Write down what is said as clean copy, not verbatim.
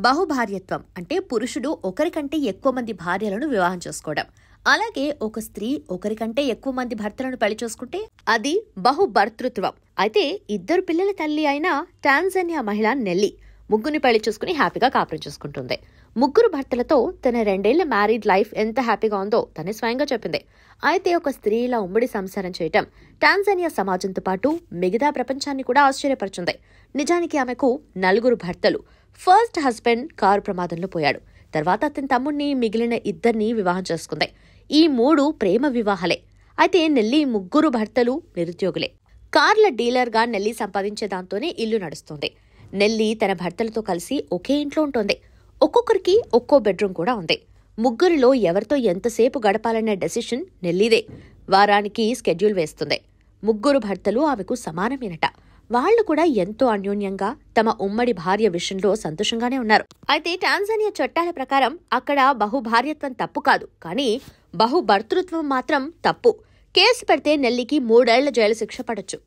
బహుభార్యత్వం అంటే పురుషుడు ఒకరికంటే ఎక్కువ మంది భార్యలను వివాహం చేసుకోవడం. అలాగే ఒక స్త్రీ ఒకరికంటే ఎక్కువ మంది భర్తలను పెళ్లి చేసుకుంటే అది బహుభర్తృత్వం. అయితే ఇద్దరు పిల్లల తల్లి అయిన టాంజానియా మహిళ నెల్లీ ముగ్గురిని పెళ్లి చేసుకుని హ్యాపీగా కాపురం చేసుకుంటుంది. ముగ్గురు భర్తలతో తన 2 ఏళ్ల మ్యారీడ్ లైఫ్ ఎంత హ్యాపీగా ఉందో తనే స్వయంగా చెప్పింది. అయితే ఒక స్త్రీలా ఉమ్మడి సంసారం చేయటం టాంజానియా సమాజంతో పాటు మిగతా ప్రపంచాన్ని కూడా ఆశ్చర్యపరిచింది. నిజానికి ఆమెకు 4 భర్తలు. ఫస్ట్ హస్బెండ్ కారు ప్రమాదంలో పోయాడు. తర్వాత అతని తమ్ముడిని, మిగిలిన 2 వివాహం చేసుకుంది. ఈ 3 ప్రేమ వివాహాలే. అయితే నెల్లీ 3 భర్తలు నిరుద్యోగులే. కార్ల డీలర్గా నెల్లీ సంపాదించే దాంతోనే ఇల్లు నడుస్తుంది. నెల్లీ తన భర్తలతో కలిసి ఒకే ఇంట్లో ఉంటుంది. ఒక్కొక్కరికి ఒక్కో బెడ్రూమ్ కూడా ఉంది. ముగ్గురిలో ఎవరితో ఎంతసేపు గడపాలనే డెసిషన్ నెల్లీదే. వారానికి స్కెడ్యూల్ వేస్తుంది. 3 భర్తలు ఆమెకు సమానమేనట. వాళ్లు కూడా ఎంతో అన్యోన్యంగా తమ ఉమ్మడి భార్య విషయంలో సంతోషంగానే ఉన్నారు. అయితే టాంజానియా చట్టాల ప్రకారం అక్కడ బహుభార్యత్వం తప్పు కాదు, కానీ బహుభర్తృత్వం మాత్రం తప్పు. కేసు పెడితే నెల్లీకి 3 ఏళ్ల జైలు శిక్ష పడొచ్చు.